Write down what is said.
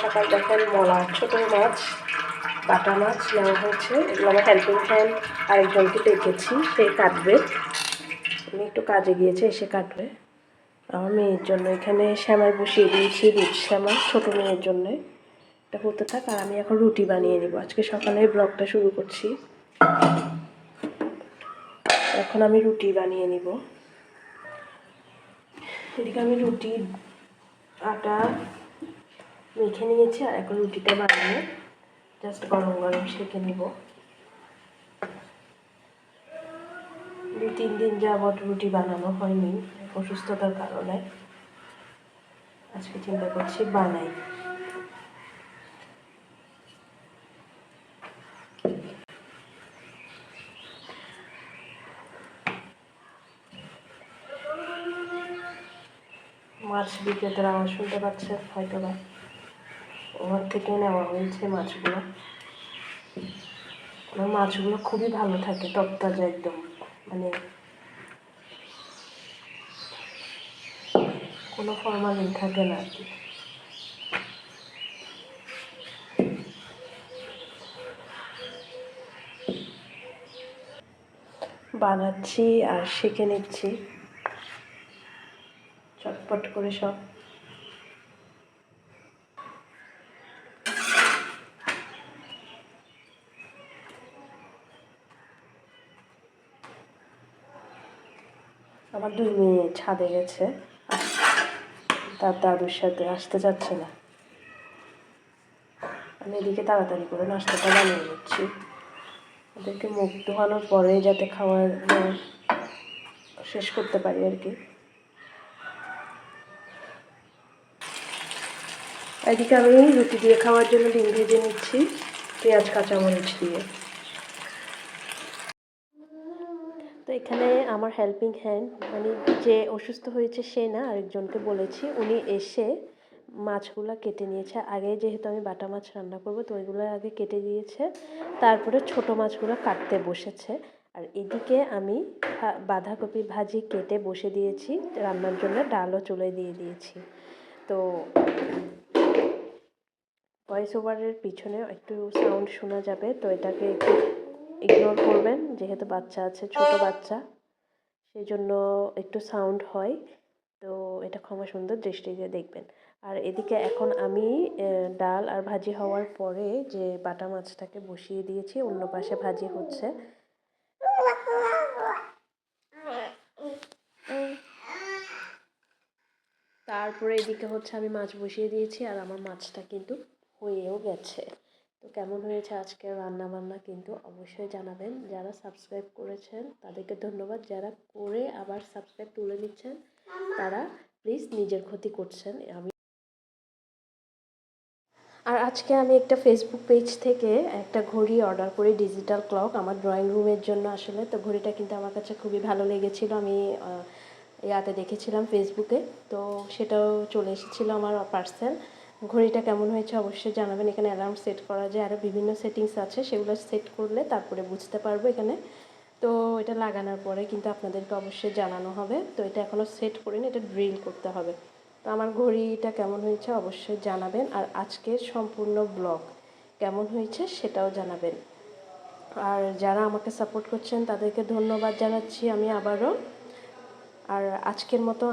সকাল দেখেন মলা ছোটো মাছ বাটা মাছ নেওয়া হয়েছে। এগুলো আমার হেল্পিং হ্যান্ড আরেকজনকে ডেকেছি, সে কাটবে। আমি একটু কাজে গিয়েছে, এসে কাটবে। আমার মেয়ের জন্য এখানে শ্যামাই বসিয়ে দিয়েছি, দুধ শ্যামা ছোটো মেয়ের জন্যে। এটা হতে থাক, আর আমি এখন রুটি বানিয়ে নিব। আজকে সকালে ব্লগটা শুরু করছি। এখন আমি রুটি বানিয়ে নিব। এদিকে আমি রুটির আটা মেখে নিয়েছি, আর এখন রুটিটা বানিয়ে জাস্ট গরম গরম সেঁকে নিব। 2-3 দিন যাবৎ রুটি বানানো হয়নি অসুস্থতার কারণে। আজকে চিন্তা করছি বানাই। মাছ বিক্রেতার আওয়াজ শুনতে পাচ্ছেন হয়তো বা, ওখান থেকে নেওয়া হয়েছে মাছগুলো। আমার মাছগুলো খুবই ভালো থাকে, তরতাজা একদম, মানে কোনো ফরমালিন থাকে না আর কি। বানাচ্ছি আর শিখে নিচ্ছি চটপট করে সব। আমার 2 মেয়ে ছাদে গেছে, তার দাদুর সাথে আসতে চাচ্ছে না। আমি এদিকে তাড়াতাড়ি করে নাস্তাটা বানিয়ে নিচ্ছি, ওদেরকে মুখ ধোয়ানোর পরে যাতে খাওয়ার শেষ করতে পারি আর কি। এদিকে আমি রুটি দিয়ে খাওয়ার জন্য ডিম ভেজে নিচ্ছি পেঁয়াজ কাঁচামরিচ দিয়ে। তো এখানে আমার হেল্পিং হ্যান্ড, মানে যে অসুস্থ হয়েছে সে না, আরেকজনকে বলেছি, উনি এসে মাছগুলো কেটে নিয়েছে। আগে যেহেতু আমি বাটা মাছ রান্না করবো, তো ওইগুলো আগে কেটে দিয়েছে, তারপরে ছোট মাছগুলো কাটতে বসেছে। আর এদিকে আমি বাঁধাকপি ভাজি কেটে বসে দিয়েছি রান্নার জন্য, ডালও চুলায় দিয়ে দিয়েছি। তো ভয়েস ওভারের পিছনে একটু সাউন্ড শোনা যাবে, তো এটাকে একটু ইগনোর করবেন, যেহেতু বাচ্চা আছে, ছোট বাচ্চা, সেই জন্য একটু সাউন্ড হয়। তো এটা ক্ষমা সুন্দর দৃষ্টিতে দেখবেন। আর এদিকে এখন আমি ডাল আর ভাজি হওয়ার পরে যে বাটা মাছটাকে বসিয়ে দিয়েছি, অন্য পাশে ভাজি হচ্ছে। তারপরে এদিকে হচ্ছে আমি মাছ বসিয়ে দিয়েছি, আর আমার মাছটা কিন্তু হয়েও গেছে। তো কেমন হয়েছে আজকের রান্না বান্না কিন্তু অবশ্যই জানাবেন। যারা সাবস্ক্রাইব করেছেন তাদেরকে ধন্যবাদ, যারা করে আবার সাবস্ক্রাইব তুলে নিচ্ছেন তারা প্লিজ নিজের ক্ষতি করছেন। আর আজকে আমি একটা ফেসবুক পেজ থেকে একটা ঘড়ি অর্ডার করি, ডিজিটাল ক্লক, আমার ড্রয়িং রুমের জন্য আসলে। তো ঘড়িটা কিন্তু আমার কাছে খুবই ভালো লেগেছিলো, আমি ইয়াতে দেখেছিলাম ফেসবুকে, তো সেটাও চলে এসেছিলো আমার পার্সেল। ঘড়িটা কেমন হয়েছে অবশ্যই জানাবেন। এখানে অ্যালার্ম সেট করা যায়, আরও বিভিন্ন সেটিংস আছে, সেগুলো সেট করলে তারপরে বুঝতে পারবো এখানে। তো এটা লাগানোর পরে কিন্তু আপনাদেরকে অবশ্যই জানানো হবে। তো এটা এখনও সেট করিনি, এটা ড্রিল করতে হবে। তো আমার ঘড়িটা কেমন হয়েছে অবশ্যই জানাবেন, আর আজকের সম্পূর্ণ ব্লগ কেমন হয়েছে সেটাও জানাবেন। আর যারা আমাকে সাপোর্ট করছেন তাদেরকে ধন্যবাদ জানাচ্ছি আমি আবারও। আর আজকের মতো